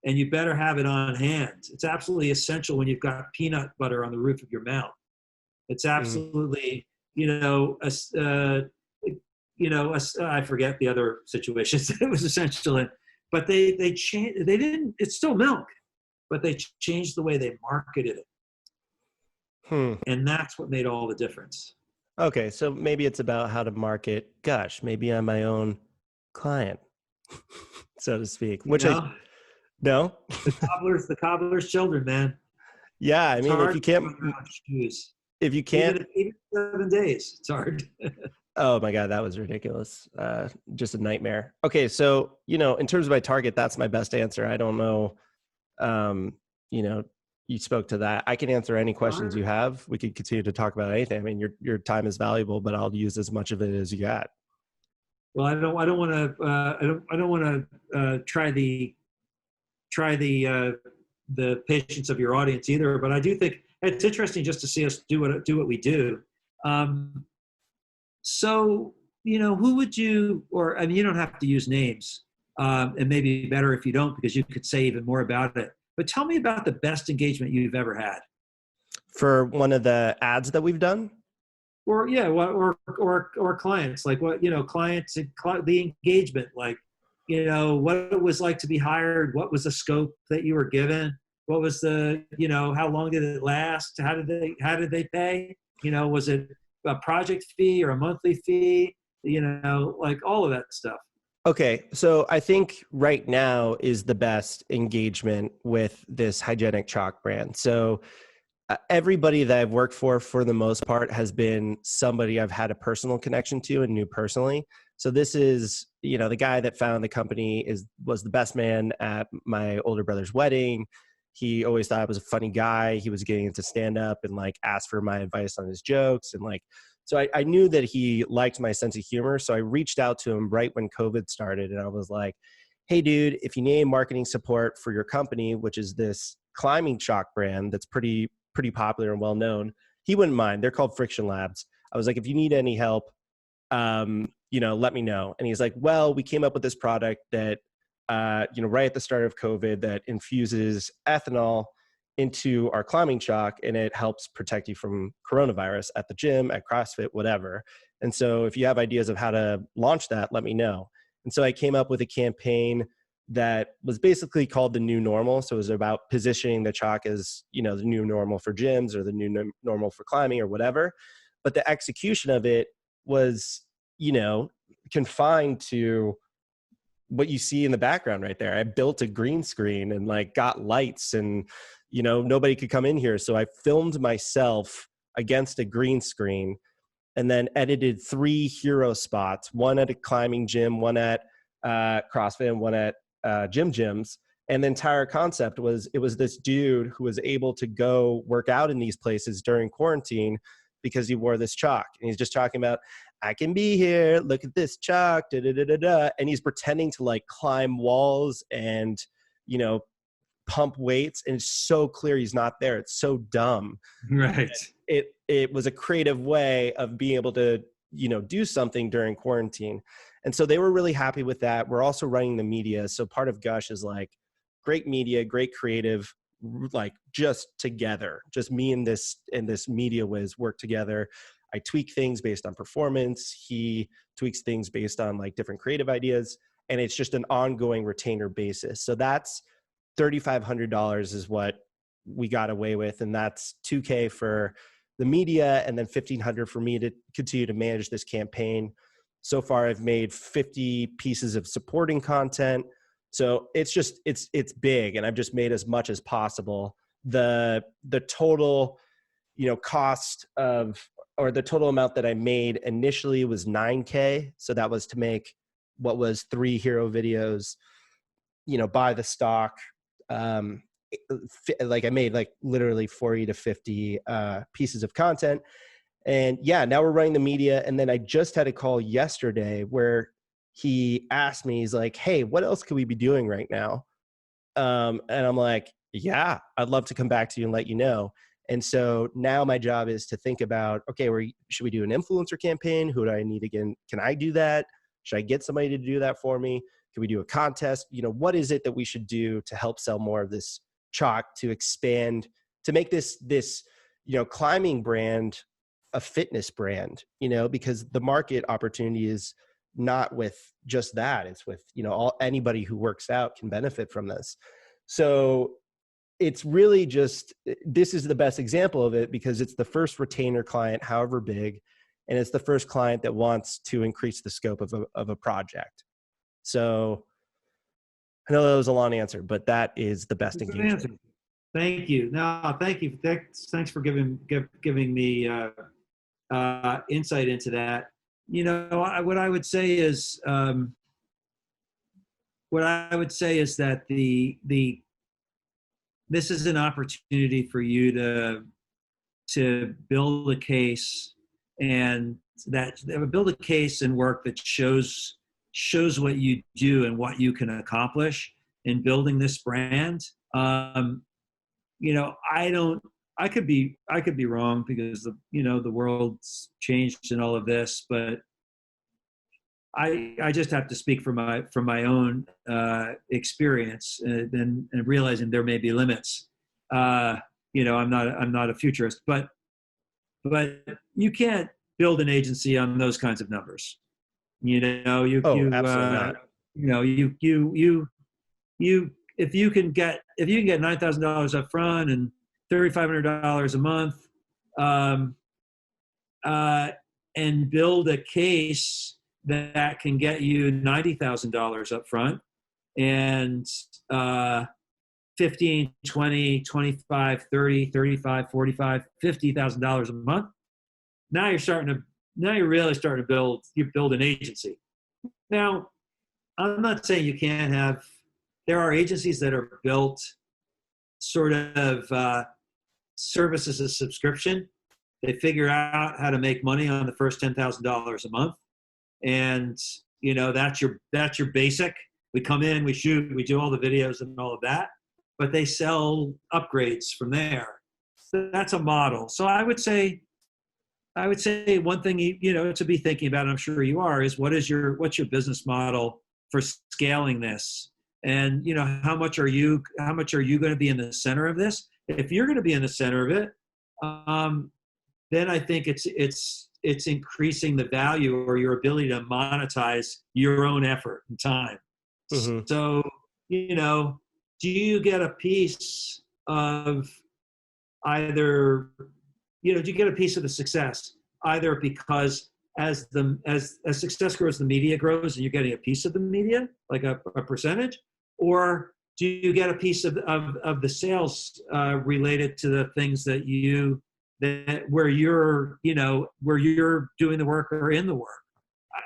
and you better have it on hand. It's absolutely essential when you've got peanut butter on the roof of your mouth. It's Mm. absolutely, I forget the other situations that it was essential in, but they changed. They didn't. It's still milk, but they changed the way they marketed it, Hmm. and that's what made all the difference. Okay, so maybe it's about how to market Gush. Maybe I'm my own client, so to speak. You Which I know, no. the cobbler's children, man. Yeah, I It's mean, hard to put on shoes, if you can't, even 7 days. It's hard. oh my God, that was ridiculous. Just a nightmare. Okay, so in terms of my target, that's my best answer. I don't know. Um, you know, you spoke to that. I can answer any questions you have. We could continue to talk about anything. I mean, your time is valuable, but I'll use as much of it as you got. Well, I don't want to. I don't want to try the patience of your audience either. But I do think it's interesting just to see us do what we do. Um, so who would you? Or I mean, you don't have to use names, and maybe better if you don't, because you could say even more about it. But tell me about the best engagement you've ever had. For one of the ads that we've done, Or yeah, or clients, like what clients and the engagement, like what it was like to be hired, what was the scope that you were given, what was the how long did it last, how did they pay, was it a project fee or a monthly fee, like all of that stuff. okay, so I think right now is the best engagement with this hygienic chalk brand. So everybody that I've worked for the most part, has been somebody I've had a personal connection to and knew personally. So this is, the guy that founded the company was the best man at my older brother's wedding. He always thought I was a funny guy. He was getting into stand up and like asked for my advice on his jokes. And like, so I knew that he liked my sense of humor. So I reached out to him right when COVID started. And I was like, hey, dude, if you need marketing support for your company, which is this climbing chalk brand that's pretty popular and well known, he wouldn't mind. They're called Friction Labs. I was like, if you need any help, let me know. And he's like, well, we came up with this product that, right at the start of COVID, that infuses ethanol into our climbing chalk, and it helps protect you from coronavirus at the gym, at CrossFit, whatever. And so if you have ideas of how to launch that, let me know. And so I came up with a campaign that was basically called the new normal. So it was about positioning the chalk as, the new normal for gyms or the new normal for climbing or whatever. But the execution of it was, confined to what you see in the background right there. I built a green screen and like got lights, and, nobody could come in here. So I filmed myself against a green screen and then edited 3 hero spots, one at a climbing gym, one at CrossFit, and one at gyms. And the entire concept was, it was this dude who was able to go work out in these places during quarantine because he wore this chalk. And he's just talking about, I can be here, look at this chalk, da da da da da. And he's pretending to like climb walls and, pump weights. And it's so clear he's not there. It's so dumb. Right. It was a creative way of being able to, do something during quarantine. And so they were really happy with that. We're also running the media. So part of Gush is like great media, great creative, like just together, just me and this media whiz work together. I tweak things based on performance. He tweaks things based on like different creative ideas. And it's just an ongoing retainer basis. So that's $3,500 is what we got away with. And that's $2,000 for the media, and then $1,500 for me to continue to manage this campaign. So far, I've made 50 pieces of supporting content. So it's big, and I've just made as much as possible. The total, cost of, or the total amount that I made initially was $9,000. So that was to make what was 3 hero videos, buy the stock. Like I made like literally 40 to 50 pieces of content. And yeah, now we're running the media. And then I just had a call yesterday where he asked me, he's like, hey, what else could we be doing right now? And I'm like, yeah, I'd love to come back to you and let you know. And so now my job is to think about, okay, should we do an influencer campaign? Who do I need again? Can I do that? Should I get somebody to do that for me? Can we do a contest? What is it that we should do to help sell more of this chalk, to expand, to make this, climbing brand a fitness brand, because the market opportunity is not with just that. It's with, anybody who works out can benefit from this. So it's really just, this is the best example of it because it's the first retainer client, however big, and it's the first client that wants to increase the scope of a project. So I know that was a long answer, but that is the best engagement. Answer. Thank you. No, thank you. Thanks for giving me insight into that. What I would say is that this is an opportunity for you to build a case and build a case and work that shows what you do and what you can accomplish in building this brand. I could be wrong because the world's changed in all of this, but I just have to speak from my own experience and realizing there may be limits. I'm not a futurist, but you can't build an agency on those kinds of numbers. Absolutely not. If you can get $9,000 up front and $3,500 a month, and build a case that can get you $90,000 up front and $15, $20, $25, $30, $35, $45, $50,000 a month. Now you're really starting to build an agency. Now, I'm not saying you can't have. There are agencies that are built sort of service as a subscription. They figure out how to make money on the first $10,000 a month, and that's your basic. We come in, we shoot, we do all the videos and all of that, but they sell upgrades from there. So that's a model. So I would say one thing to be thinking about, and I'm sure you are, is what's your business model for scaling this, and how much are you going to be in the center of this? If you're going to be in the center of it, then I think it's increasing the value or your ability to monetize your own effort and time. Mm-hmm. So do you get a piece of either? Do you get a piece of the success either because as success grows, the media grows, and you're getting a piece of the media, like a percentage, or do you get a piece of the sales related to the things where you're doing the work or in the work?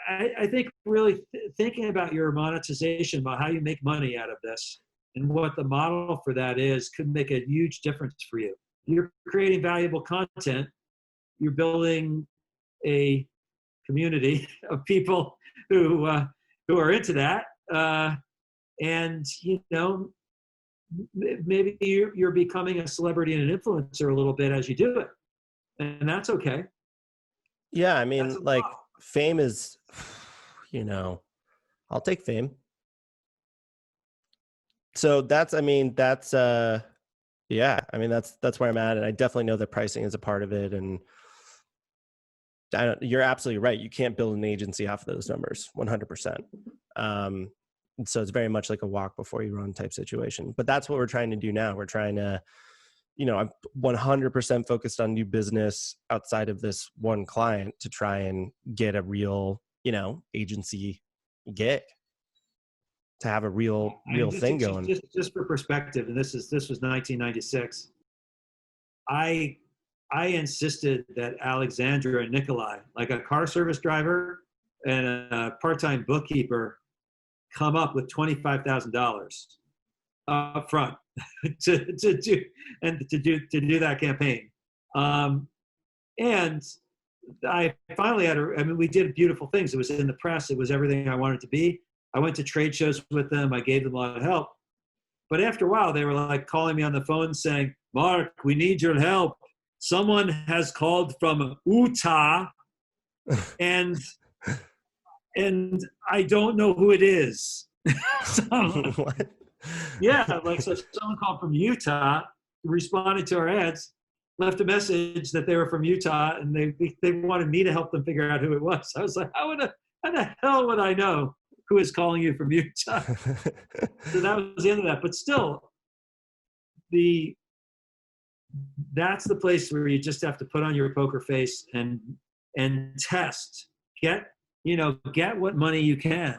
I think really thinking about your monetization, about how you make money out of this and what the model for that is, could make a huge difference for you. You're creating valuable content. You're building a community of people who are into that, and maybe you're becoming a celebrity and an influencer a little bit as you do it, and that's okay. Yeah, I mean, like fame is, I'll take fame. So that's where I'm at. And I definitely know that pricing is a part of it. And you're absolutely right. You can't build an agency off of those numbers 100%. So it's very much like a walk before you run type situation, but that's what we're trying to do now. We're trying to, I'm 100% focused on new business outside of this one client to try and get a real, agency gig, to have a real thing going. Just for perspective, and this was 1996. I insisted that Alexandra and Nikolai, like a car service driver and a part-time bookkeeper, come up with $25,000 up front to do that campaign. And I finally had I mean, we did beautiful things. It was in the press. It was everything I wanted to be. I went to trade shows with them. I gave them a lot of help. But after a while, they were like calling me on the phone saying, Mark, we need your help. Someone has called from Utah and I don't know who it is. So, What? yeah, like, so someone called from Utah, responded to our ads, left a message that they were from Utah, and they wanted me to help them figure out who it was. I was like, how the hell would I know who is calling you from Utah? So that was the end of that. But still, that's the place where you just have to put on your poker face and test. Get what money you can.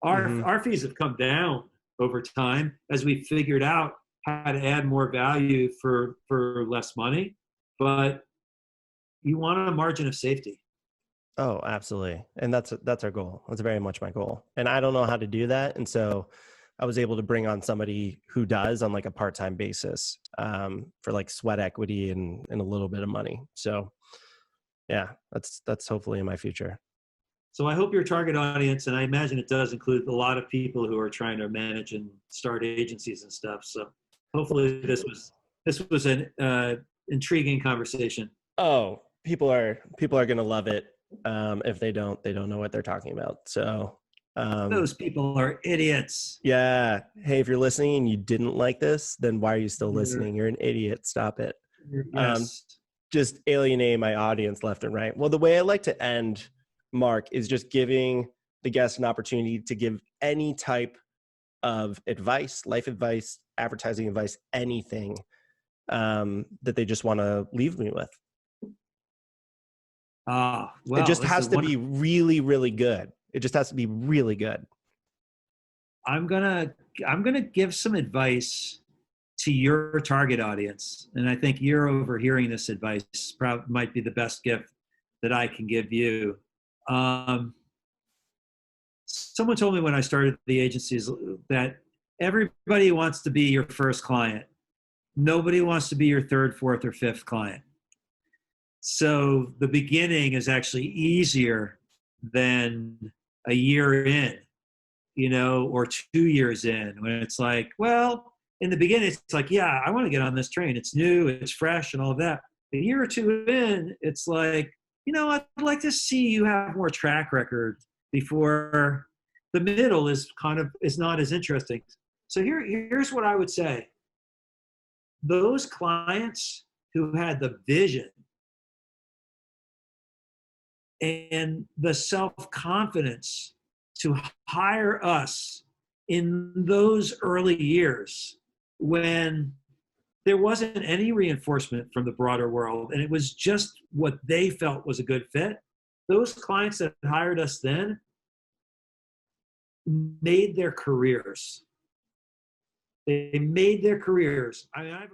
Our fees have come down over time as we figured out how to add more value for less money, but you want a margin of safety. Oh, absolutely. And that's our goal. That's very much my goal. And I don't know how to do that. And so I was able to bring on somebody who does on like a part-time basis, for like sweat equity and a little bit of money. So yeah, that's hopefully in my future. So I hope your target audience, and I imagine it does include a lot of people who are trying to manage and start agencies and stuff. So hopefully this was an intriguing conversation. Oh, people are going to love it. If they don't know what they're talking about. So those people are idiots. Yeah. Hey, if you're listening and you didn't like this, then why are you still listening? You're an idiot. Stop it. Yes. Just alienating my audience left and right. Well, the way I like to end, Mark, is just giving the guest an opportunity to give any type of advice, life advice, advertising advice, anything that they just want to leave me with. Well, it just has to be really, really good. It just has to be really good. I'm gonna give some advice to your target audience, and I think you're overhearing this advice. Probably might be the best gift that I can give you. Someone told me when I started the agencies that everybody wants to be your first client. Nobody wants to be your third, fourth, or fifth client. So the beginning is actually easier than a year in, or 2 years in, when it's like, well, in the beginning, it's like, yeah, I want to get on this train. It's new, it's fresh, and all of that. A year or two in, it's like, I'd like to see you have more track record before the middle is not as interesting. So here's what I would say. Those clients who had the vision and the self-confidence to hire us in those early years when there wasn't any reinforcement from the broader world and it was just what they felt was a good fit, those clients that hired us then made their careers. They made their careers. I mean, I have